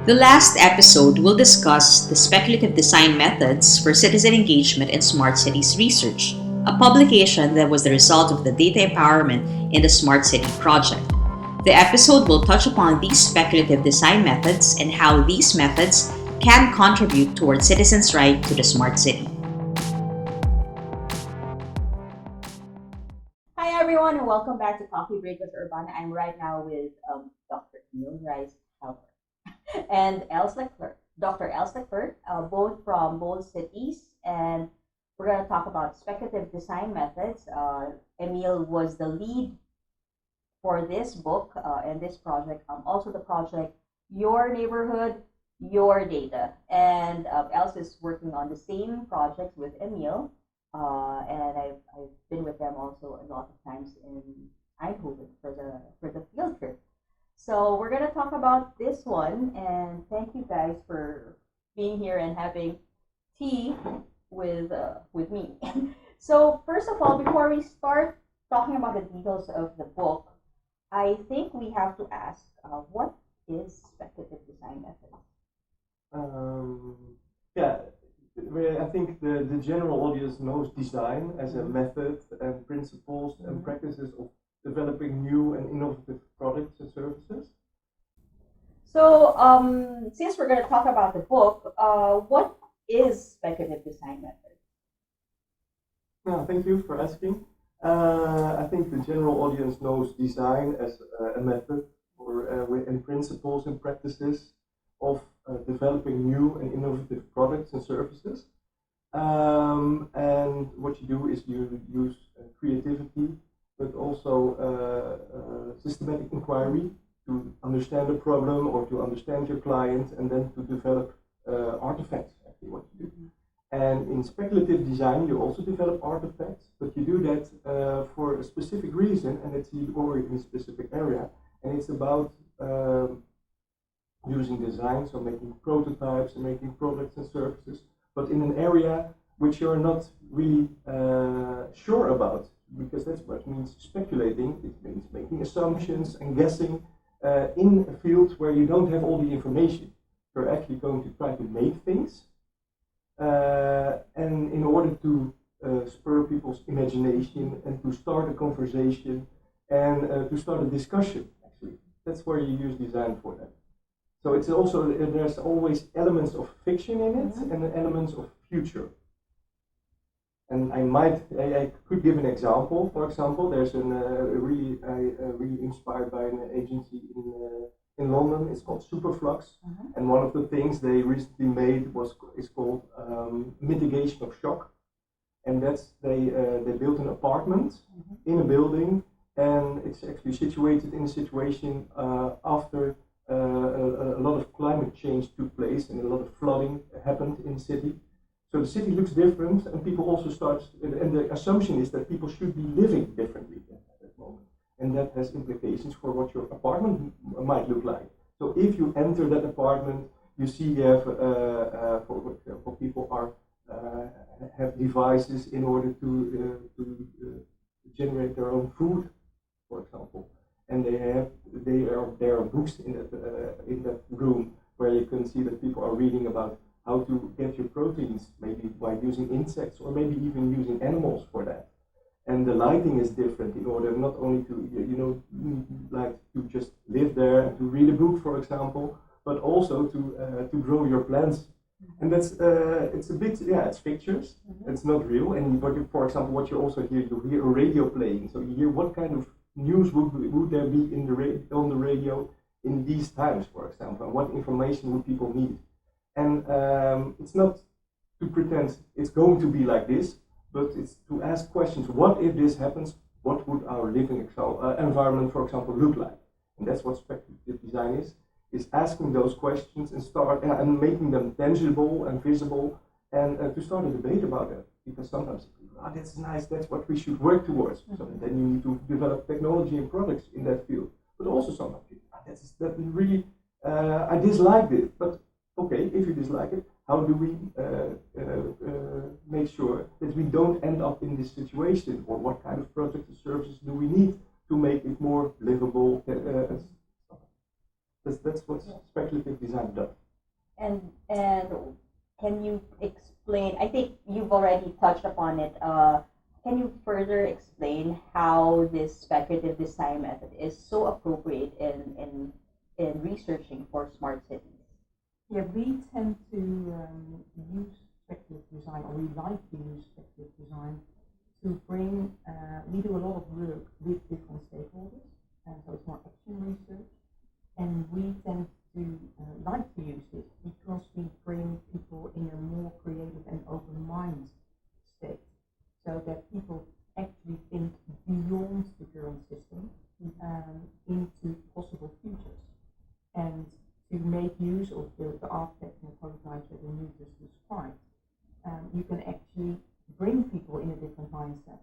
The last episode will discuss the speculative design methods for citizen engagement in smart cities research, a publication that was the result of the data empowerment in the Smart City project. The episode will touch upon these speculative design methods and how these methods can contribute towards citizens' right to the smart city. Hi everyone, and welcome back to Coffee Break with Urbana. I'm right now with Dr. Neil Rice and Dr. Els Leclerc, both from both cities, and we're going to talk about speculative design methods. Emil was the lead for this book and this project, also the project Your Neighborhood, Your Data. And Els is working on the same projects with Emil, and I've been with them also a lot of times in Eindhoven for the field trip. So we're gonna talk about this one, and thank you guys for being here and having tea with me. So first of all, before we start talking about the details of the book, I think we have to ask, what is speculative design method? Yeah, I think the general audience knows design as a method and principles and practices of developing new and innovative products and services. So since we're going to talk about the book, what is speculative design method? No, thank you for asking. I think the general audience knows design as a method and principles and practices of developing new and innovative products and services. And what you do is you use creativity, but also systematic inquiry to understand the problem or to understand your client, and then to develop artifacts, actually what you do. And in speculative design, you also develop artifacts, but you do that for a specific reason, and it's or in a specific area, and it's about using design, so making prototypes and making products and services, but in an area which you're not really sure about, because that's what it means speculating. It means making assumptions and guessing in a field where you don't have all the information. You're actually going to try to make things, and in order to spur people's imagination and to start a conversation and to start a discussion, actually. That's where you use design for that. So it's also, there's always elements of fiction in it and elements of future. And I could give an example. For example, there's really inspired by an agency in London. It's called Superflux, and one of the things they recently made is called mitigation of shock, and that's they built an apartment in a building, and it's actually situated in a situation after a lot of climate change took place and a lot of flooding happened in the city. So the city looks different, and people also start, and the assumption is that people should be living differently at that moment. And that has implications for what your apartment might look like. So if you enter that apartment, you see you have, for people have devices in order to generate their own food, for example. And there are books in that room where you can see that people are reading about how to get your proteins, maybe by using insects or maybe even using animals for that. And the lighting is different in order not only to, like to just live there and to read a book, for example, but also to grow your plants. And that's, it's a bit, it's pictures, it's not real. And for example, what you also hear, you hear a radio playing. So you hear what kind of news would there be on the radio in these times, for example, and what information would people need. And it's not to pretend it's going to be like this, but it's to ask questions. What if this happens? What would our living environment, for example, look like? And that's what speculative design is asking those questions and start and making them tangible and visible, and to start a debate about it. Because sometimes people, that's nice, that's what we should work towards. So then you need to develop technology and products in that field. But also sometimes people, that really, I dislike it, but okay, if you dislike it, how do we make sure that we don't end up in this situation, or what kind of products and services do we need to make it more livable? That's what speculative design does. And can you explain? I think you've already touched upon it. Can you further explain how this speculative design method is so appropriate in researching for smart cities? Yeah, we tend to use speculative design, or we like to use speculative design to bring. We do a lot of work with different stakeholders, and so it's more action research. And we tend to like to use this because we bring people in a more creative and open mind state, so that people actually think beyond the current system into possible futures, and to make use of the architecture and prototypes that you just described. You can actually bring people in a different mindset.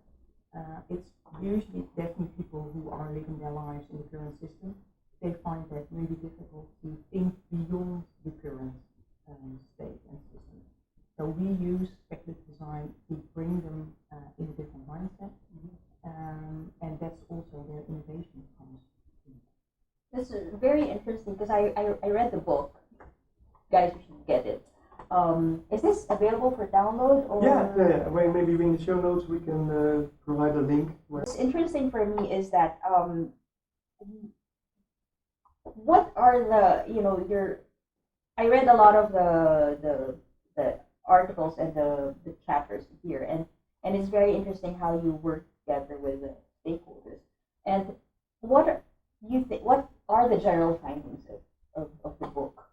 It's usually definitely people who are living their lives in the current system. They find that really difficult to think beyond the current state and system. So we use speculative design to bring them in a different mindset, and that's also where innovation comes. This is very interesting because I read the book. Guys, you should get it. Is this available for download? Or? Yeah. Well, maybe in the show notes we can provide a link. What's interesting for me is that what are the I read a lot of the articles and the chapters here, and it's very interesting how you work together with the stakeholders. And what are the general findings of the book?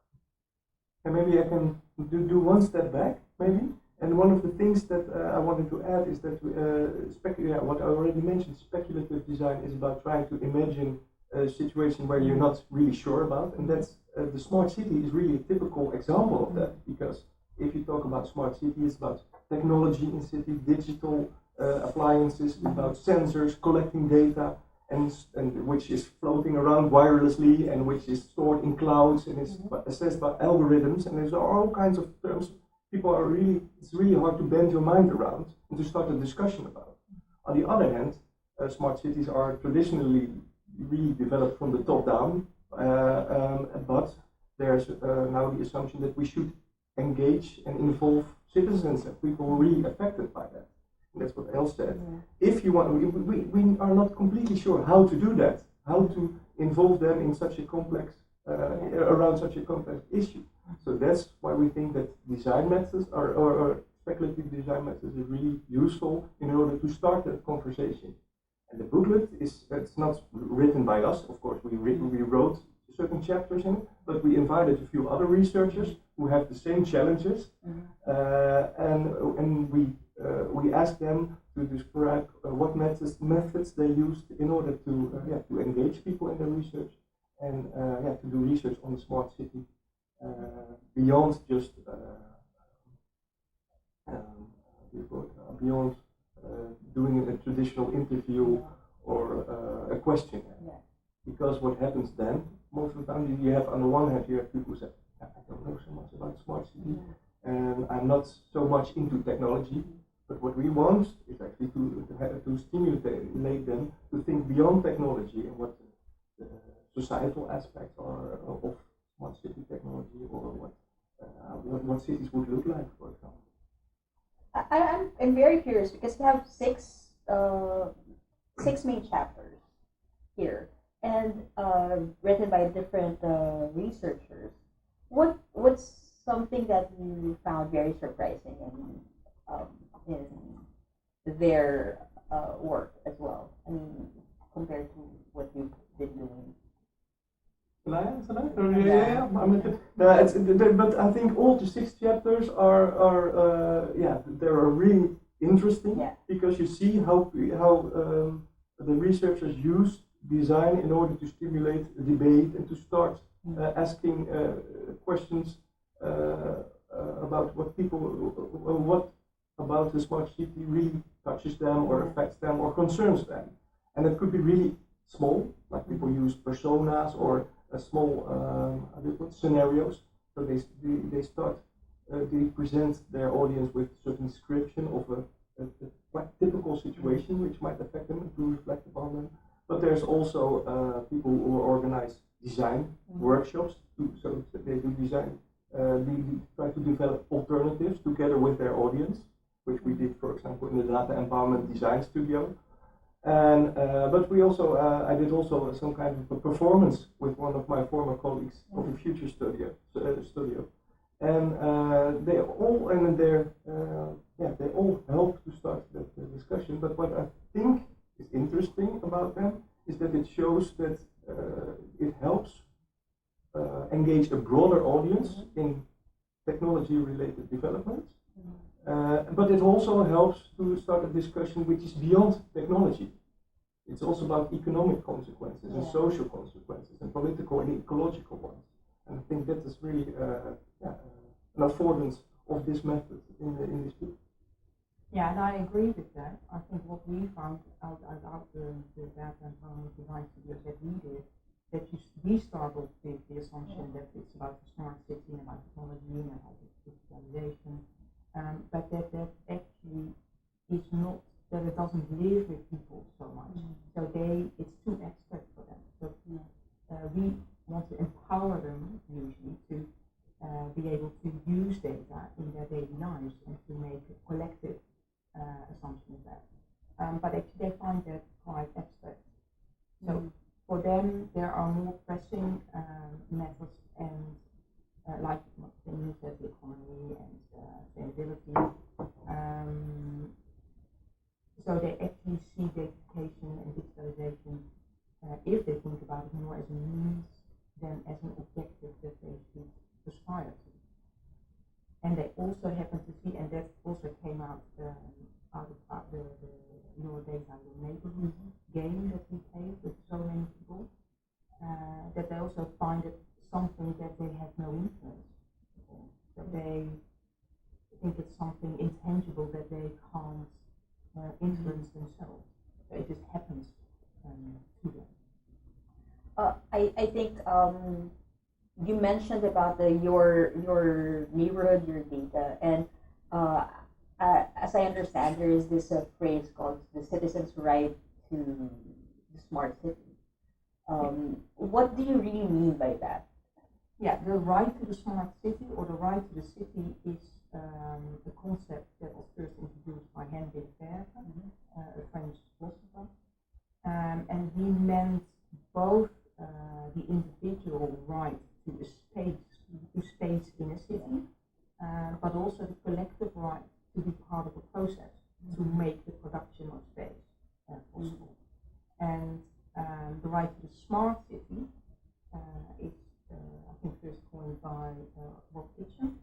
And maybe I can do one step back, maybe. And one of the things that I wanted to add is that what I already mentioned, speculative design is about trying to imagine a situation where you're not really sure about, and that's the smart city is really a typical example of that, because if you talk about smart city, it's about technology in city, digital appliances, about sensors collecting data, and which is floating around wirelessly, and which is stored in clouds, and is assessed by algorithms, and there's all kinds of terms. It's really hard to bend your mind around and to start a discussion about. On the other hand, smart cities are traditionally really developed from the top down, but there's now the assumption that we should engage and involve citizens and people really affected by that. And that's what Elle said. If you want, we are not completely sure how to do that, how to involve them in such a complex, around such a complex issue. So that's why we think that design methods or speculative design methods is really useful in order to start that conversation. And the booklet it's not written by us, of course. We wrote certain chapters in it, but we invited a few other researchers who have the same challenges, and we asked them to describe what methods they used in order to engage people in their research, and to do research on the smart city beyond just beyond doing a traditional interview or a questionnaire. Yeah. Because what happens then, most of the time, you have on the one hand you have people who say, I don't know so much about smart city, and I'm not so much into technology. But what we want is actually to stimulate them to think beyond technology and what the societal aspects are of smart city technology, or what cities would look like, for example. I'm very curious because you have six main chapters here, and written by different researchers. What's something that you found very surprising in their work as well? I mean, compared to what you've been doing. Can I answer that? But I think all the 6 chapters they are really interesting, because you see how the researchers use design in order to stimulate a debate and to start asking questions about what about the smart city really touches them or affects them or concerns them. And it could be really small, like people use personas or small scenarios. So they start, they present their audience with a certain description of a quite typical situation which might affect them and to reflect upon them. But there's also people who organize design workshops. So they do design, they try to develop alternatives together with their audience, which we did, for example, in the Data Empowerment Design Studio. And but we also, I did also some kind of a performance with one of my former colleagues of the Future Studio. And they all they all help to start that discussion. But what I think is interesting about them is that it shows that it helps engage a broader audience in technology-related developments. But it also helps to start a discussion which is beyond technology. It's also about economic consequences and social consequences and political and ecological ones. And I think that is really an affordance of this method in this book. Yeah, and I agree with that. I think what we found out the Data Empowerment Design Studios that we did, that we started with the assumption that it's about the smart city and about technology and about digitalization, but that actually is not, that it doesn't live with people so much. So it's too abstract for them. So we want to empower them usually to be able to use data in their daily lives and to make a collective assumption of that. But actually they find that quite abstract. So for them there are more pressing methods and like things as the economy and sustainability. So they actually see datafication and digitalization, if they think about it, more as a means than as an objective that they should aspire to. And they also happen to see, and that also came out of the Your Data, Your Neighborhood game that we played with so many people, that they also find it something that they have no influence on, that they think it's something intangible that they can't influence themselves. It just happens to them. I think you mentioned about your neighborhood, your data, and as I understand, there is this phrase called the citizens' right to the smart city. What do you really mean by that? Yeah, the right to the smart city or the right to the city is a concept that was first introduced by Henry Lefebvre, a French philosopher, and he meant both the individual right to a space in a city, but also the collective right to be part of a process to make the production of space possible. And the right to the smart city is, I think, first coined by Rob Kitchen,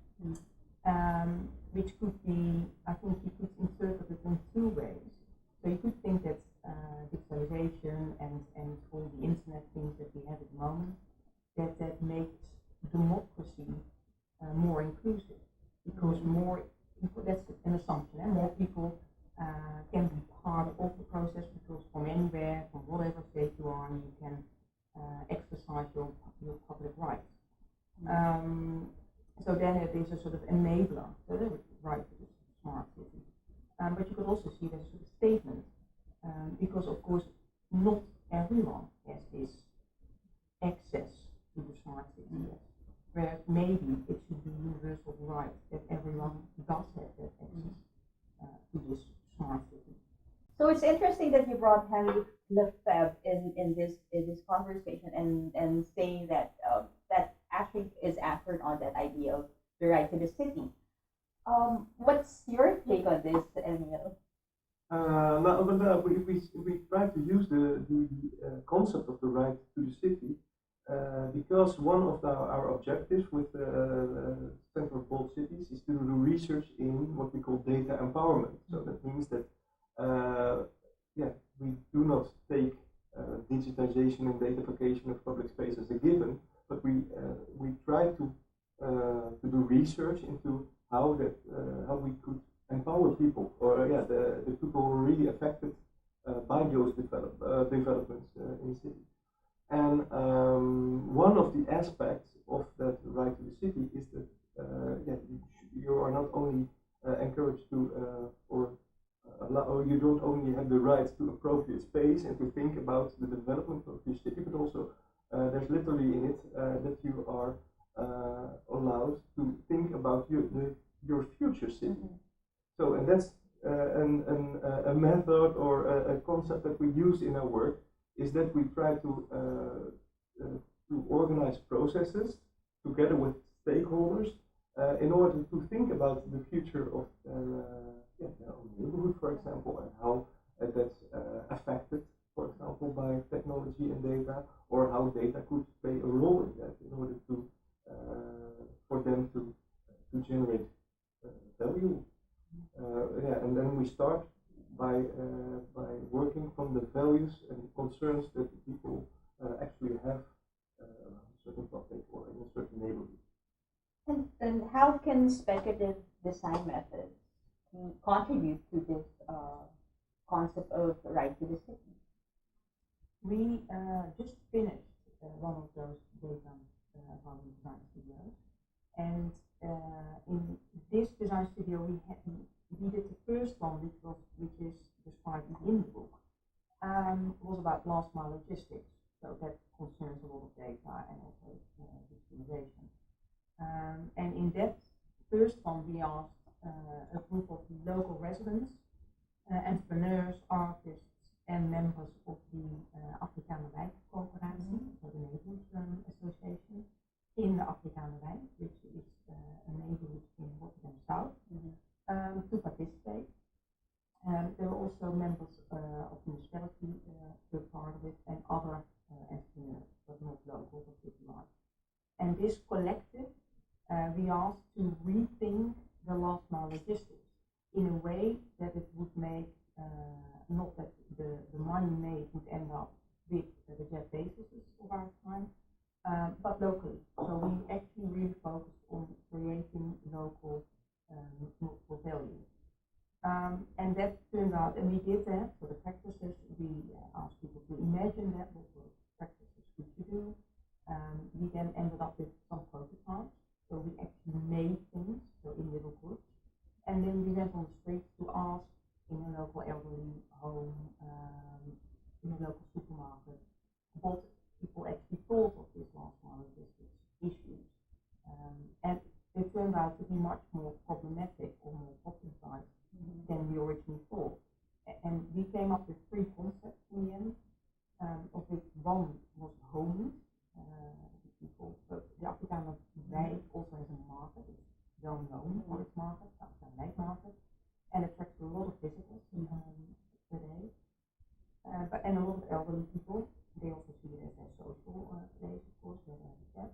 which could be, I think you could interpret it in two ways. So you could think that digitalization and all the internet things that we have at the moment, that makes democracy more inclusive, because more people, that's an assumption, more people can be part of the process, because from anywhere, from whatever state you are, you can exercise your public rights. So then it is a sort of enabler, so the right to the smart city. But you could also see it as a sort of statement, because of course not everyone has this access to the smart city yet. Whereas maybe it should be universal right that everyone does have that access to this smart city. So it's interesting that you brought Henry Lefebvre in this conversation and saying that that actually is anchored on that idea of the right to the city. What's your take on this, Emil? We try to use the concept of the right to the city because one of our objectives with the Center of Bold Cities is to do research in what we call data empowerment. So that means that we do not take digitization and datafication of public space as a given, but we try to do research into how we could empower people, or the people who are really affected by those developments in the city. And one of the aspects of that right to the city is that you are not only encouraged to or you don't only have the right to appropriate space and to think about the development of your city, but also there's there's literally in it that you are allowed to think about your future city. So, and that's a method or a concept that we use in our work, is that we try to organize processes together with stakeholders in order to think about the future of their own neighborhood, for example, and how that's affected, for example, by technology and data, or how data could play a role in that in order to for them to generate value. And then we start by working from the values and concerns that the people actually have around a certain topic or in a certain neighborhood. And how can speculative design methods contribute to this concept of right to the city? We just finished one of those data environment design studios, and in this design studio we did the first one, which is described in the book, was about last mile logistics. So that concerns a lot of data and also visualization. And in that first one, we asked a group of local residents, entrepreneurs, artists, and members of the Afrikaner Wijkcoöperatie, so the neighborhood association in the Afrikaner Wijk, which is a neighborhood in Rotterdam South, to participate. There were also members of the municipality who were part of it, and other entrepreneurs, but not local, but citywide. And this collective, we asked to rethink the last mile logistics in a way that it would make, not that the money made would end up with the Jeff Bezoses of our time, but locally. So we actually really focused on creating local value. And that turned out, and we did that for the practices. We asked people to imagine that, what sort of practices could you do. We then ended up with some prototypes. So we actually made things, so in little groups. And then we went on the streets to ask in a local elderly home, in a local supermarket, what people actually thought of these last mile logistics issues. And they turned out to be much more problematic or more problematized than we originally thought. And we came up with three concepts in the end, of which one was homeless. People, so the Afrikaner Wijk also has a market. It's well known for its market, the Afrikaner Wijk market, and attracts a lot of visitors today. And a lot of elderly people. They also see it as a social place, of course, they have habitat.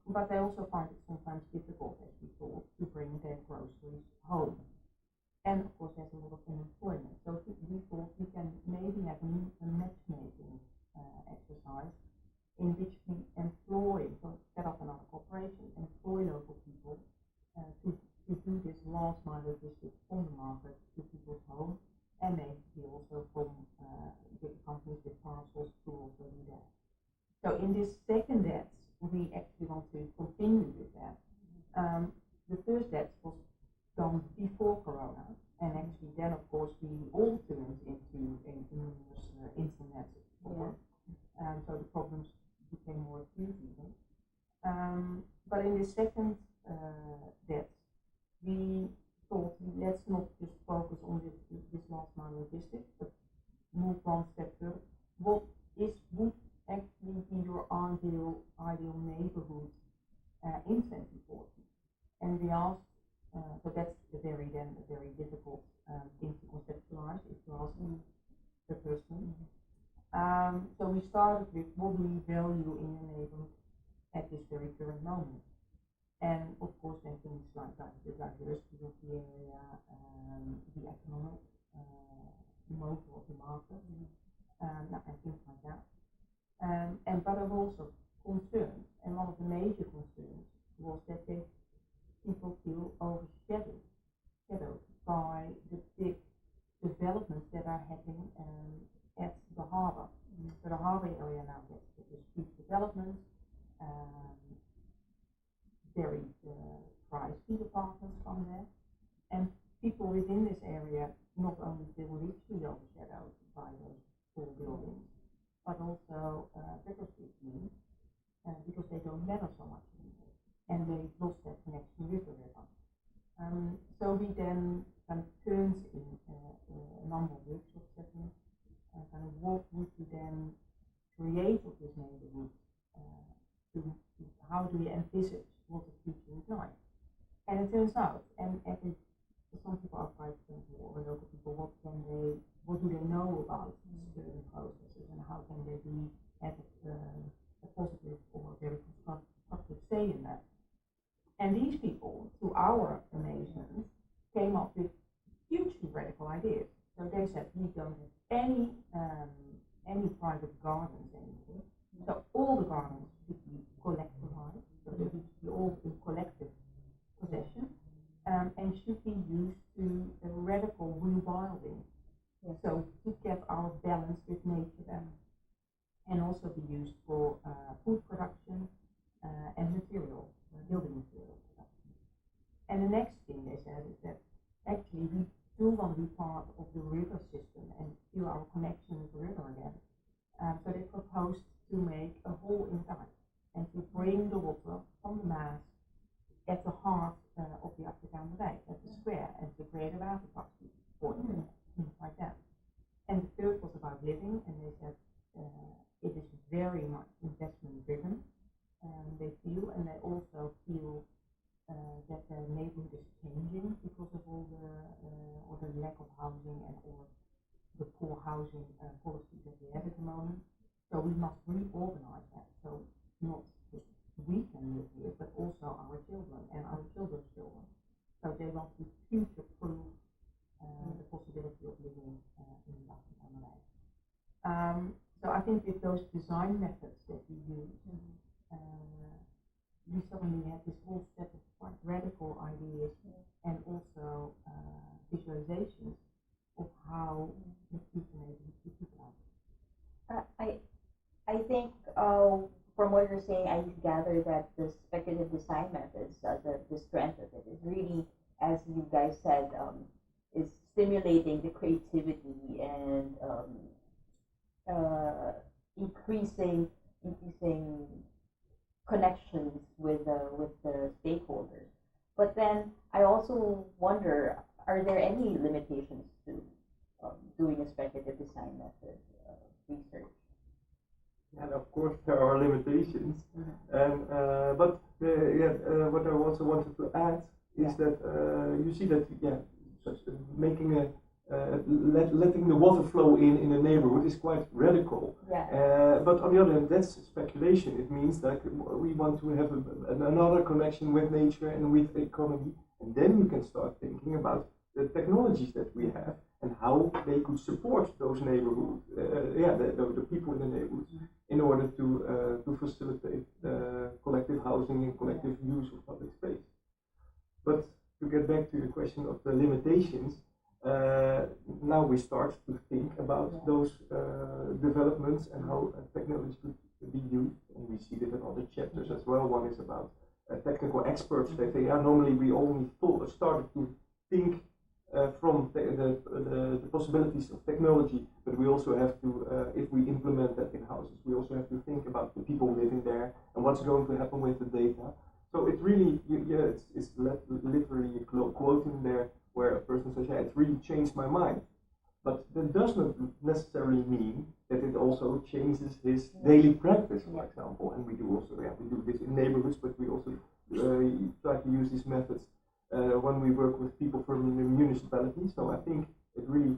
But they also find it sometimes difficult, as we thought, to bring their groceries home. And of course, there's a lot of unemployment. So we thought we can maybe have a matchmaking exercise in which we employ, so set up another corporation, employ local people to do this last mile logistics from the market to people's home, and maybe also from big companies with parcels to also do that. So in this second DETS, we actually want to continue with that. The first DETS was done before Corona, and actually then of course we all turned into enormous internet support. So the problems became more acute even. But in the second DETS, we thought, let's not just focus on this last mile logistics, but move one step further. What would actually be your ideal neighborhood in 2040? And we asked, so that's a very difficult thing to conceptualize if you ask the person. So we started with what do we value in a neighborhood at this very current moment. And of course then things like the diversity of the area, the economic motor of the market, and things like that. But there were also concerns, and one of the major concerns was that people feel overshadowed by the big developments that are happening at the harbour. So the harbour area now gets this huge development, very pricey apartments from there, and people within this area not only feel richly overshadowed by those tall buildings, but also vigorously created this neighborhood, to how do we envisage what the future is like. And it turns out, and some people are quite or local people, what do they know about certain processes, and how can they be at a positive or very constructive say in that. And these people, to our amazement, came up with hugely radical ideas. So they said, we don't have any private gardens anymore. So all the gardens should be collectivized, so they should be all in collective possession, and should be used to a radical rewilding. So to get our balance with nature then, and also be used for food production and material, building material production. And the next thing they said is that actually we do want to be part of the river system and feel our connection with the river again. So they proposed to make a hole in the dike and to bring the water from the Maas at the heart of the Afrikaner Dijk, at the square, and to create a watertaxi point, things like that. And the third was about living, and they said it is very much investment driven, they feel, and they also feel that the neighborhood is changing because of all the lack of housing and all the poor housing policies that we have at the moment. So we must reorganize that. So not just we can live here, but also our children and our children's children. So they want to future-proof the possibility of living in the Afrikaner Dijk. So I think with those design methods that we use, we suddenly have this whole set of quite radical ideas and also visualizations of how the future neighborhood should look like. I think from what you're saying, I gather that the speculative design methods, the strength of it is really, as you guys said, is stimulating the creativity and increasing connections with the stakeholders. But then I also wonder, are there any limitations to doing a speculative design method research? And of course there are limitations, and but what I also wanted to add is that you see that making a letting the water flow in a neighborhood is quite radical. But on the other hand, that's speculation. It means that we want to have another connection with nature and with the economy, and then you can start thinking about the technologies that we have and how they could support those neighborhoods, the people in the neighborhoods, in order to facilitate collective housing and collective use of public space. But to get back to the question of the limitations, now we start to think about those developments and how technology could be used, and we see that in other chapters as well. One is about technical experts. They say, normally we only started to think from the possibilities of technology, but we also have to, if we implement that in houses, we also have to think about the people living there and what's going to happen with the data. So it really, it's literally a quote in there where a person says, it really changed my mind. But that does not necessarily mean that it also changes his daily practice, for example. And we do also, we do this in neighborhoods, but we also try to use these methods when we work with people from the municipality. So I think it really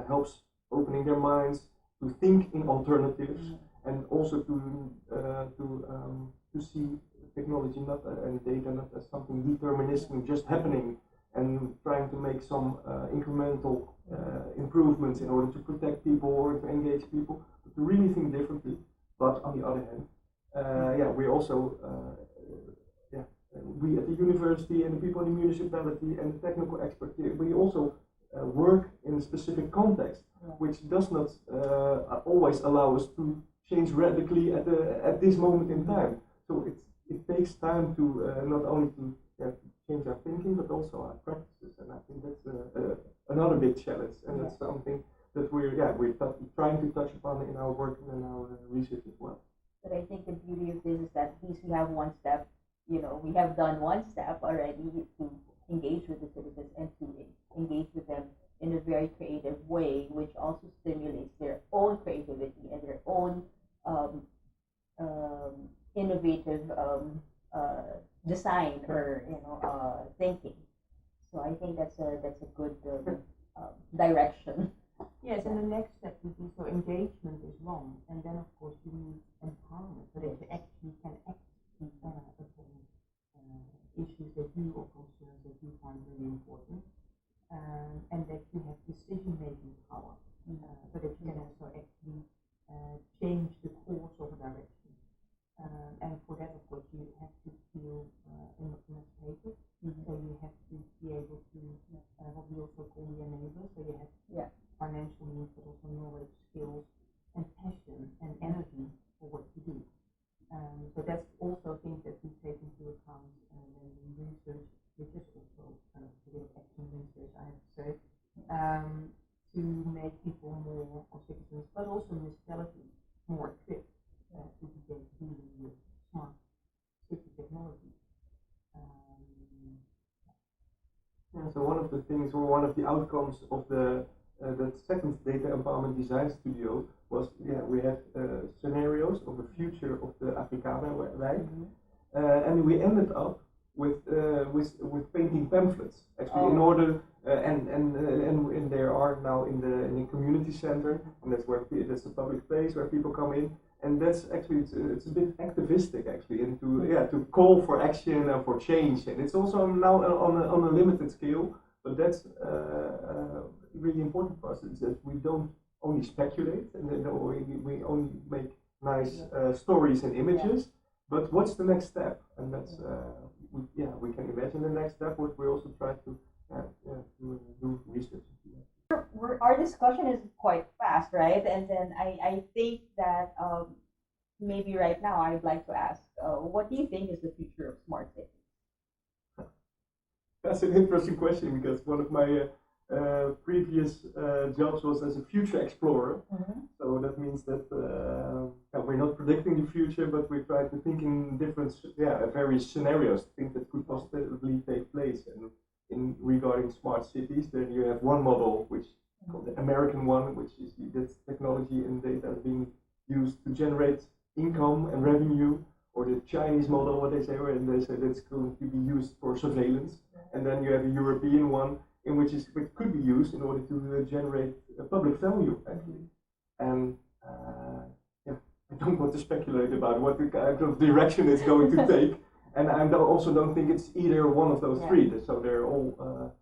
helps opening their minds to think in alternatives and also to see technology and data not as something deterministic, just happening, and trying to make some incremental improvements in order to protect people or to engage people, but to really think differently. But on the other hand, we also we at the university and the people in the municipality and the technical experts here, we also work in a specific context, which does not always allow us to change radically at this moment in time. So it takes time to not only to change our thinking, but also our practices, and I think that's another big challenge, and that's something that we're trying to touch upon in our work and in our research as well. But I think the beauty of this is that at least we have one step. We have done one step already to engage with the citizens and to engage with them in a very creative way, which also stimulates their own creativity and their own innovative design or thinking. So I think that's a good direction. Yes, and the next step would be, so engagement is one, and then of course you need empowerment, so that you actually can act upon issues that you or concerns that you find really important, and that you have decision-making power, so that you can also actually change the course of a direction. And for that, of course, you have to feel emancipated. So you have to be able to, what we also call the enablers, so you have financial needs, but also knowledge, skills, and passion and energy for what you do. So that's also things that we take into account when we research, which is also kind of a bit of action research, I have to say, to make people more, or citizens, but also municipalities, more equipped to begin dealing with smart city technology. So one of the things, or one of the outcomes of the second data empowerment design studio was, we had scenarios of the future of the Afrikaner-wijk, and we ended up with painting pamphlets actually in order, and there are now in the community center, and that's the public place where people come in. And that's actually, it's a bit activistic actually, and to call for action and for change. And it's also now on a limited scale, but that's really important for us, is that we don't only speculate, and we only make nice stories and images, but what's the next step? And that's, we can imagine the next step, but we also try to do research. Our discussion is quite fast, right? And then I think that maybe right now I'd like to ask, what do you think is the future of smart cities? That's an interesting question, because one of my previous jobs was as a future explorer. So that means that we're not predicting the future, but we try to think in different, various scenarios, things that could possibly take place. And in regarding smart cities, then you have one model, which is called the American one, which is that technology and data being used to generate income and revenue, or the Chinese model, what they say, and they say that's going to be used for surveillance. And then you have a European one, in which could be used in order to generate public value, actually. And I don't want to speculate about what the kind of direction it's going to take. And I also don't think it's either one of those three. So they're all,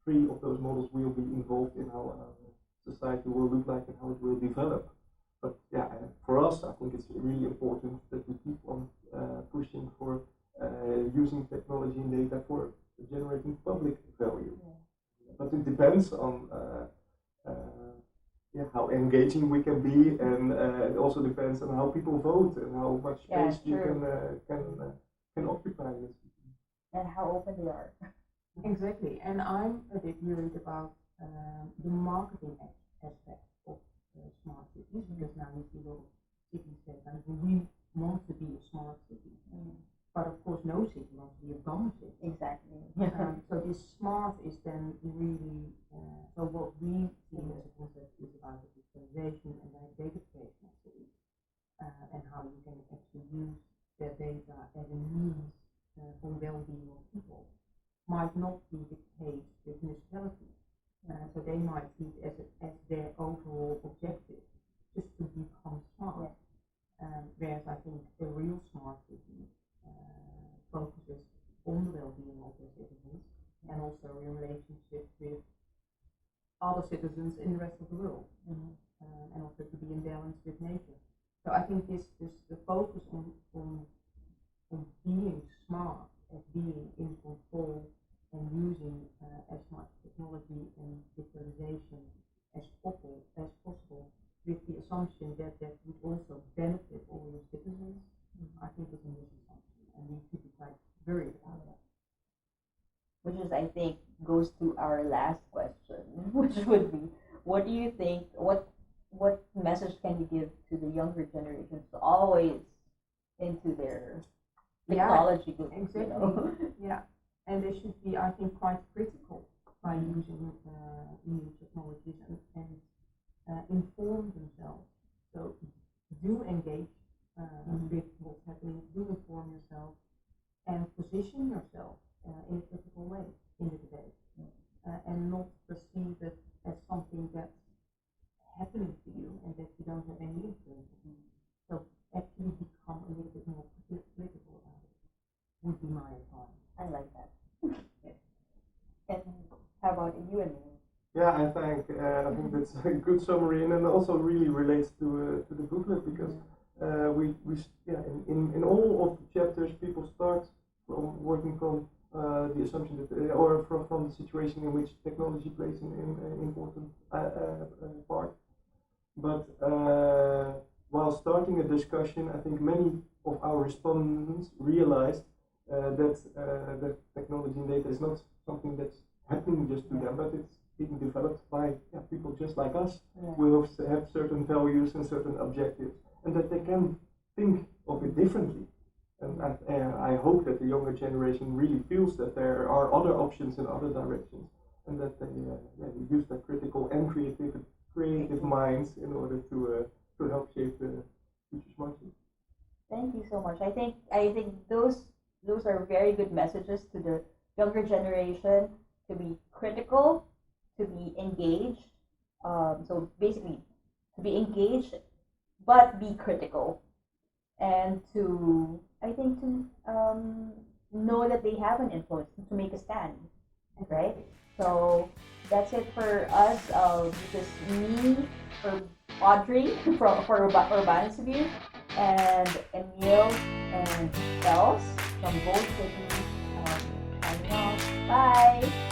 three of those models will be involved in how society will look like and how it will develop. But for us, I think it's really important that we keep on pushing for using technology and data for generating public value. But it depends on how engaging we can be, and it also depends on how people vote and how much space you can occupy this. And how open they are. Exactly, and I'm a bit worried about the marketing aspect of smart cities, because now we see a lot of cities that we want to be a smart city. But of course, no city wants to be a dumb city. Exactly. So this smart is then really, so what we see as a concept is about the digitalization and the datafication of cities, and how you can actually use their data as a means for well-being of people. Might not be the case with municipalities. So they might see it as their overall objective, just to become smart. Whereas I think a real smart city focuses on the well-being of their citizens, and also in relationship with other citizens in the rest of the world, and also to be in balance with nature. So I think the focus on being smart, as being in control, and using as much technology and digitalization as possible, with the assumption that would also benefit all your citizens, I think is a misassumption, and we should be quite worried about that. Which is, I think, goes to our last question, which would be, what do you think, what message can you give to the younger generations always into their technology? Exactly. And they should be, I think, quite critical by using new technologies and inform themselves. So do engage with what's happening, do inform yourself, and position yourself in a critical way in the debate, and not perceive it as something that's happening to you and that you don't have any influence on. So actually become a little bit more critical about it would be my advice. I like that. Yes. And how about you, Emil? Yeah, I think that's a good summary, and it also really relates to the booklet, because in all of the chapters people start from working from the assumption that or from the situation in which technology plays an important part. But while starting a discussion, I think many of our respondents realized that technology and data is not something that's happening just to them, but it's being developed by people just like us, who have certain values and certain objectives, and that they can think of it differently. And I hope that the younger generation really feels that there are other options in other directions, and that they use their critical and creative minds in order to help shape the future smart cities. Thank you so much. I think those are very good messages to the younger generation, to be critical, to be engaged. So basically, to be engaged, but be critical, and to know that they have an influence, to make a stand, right? So that's it for us. This is me, Audrey for Urbana's View, and Emil and Els from both cities. Signing off. Bye.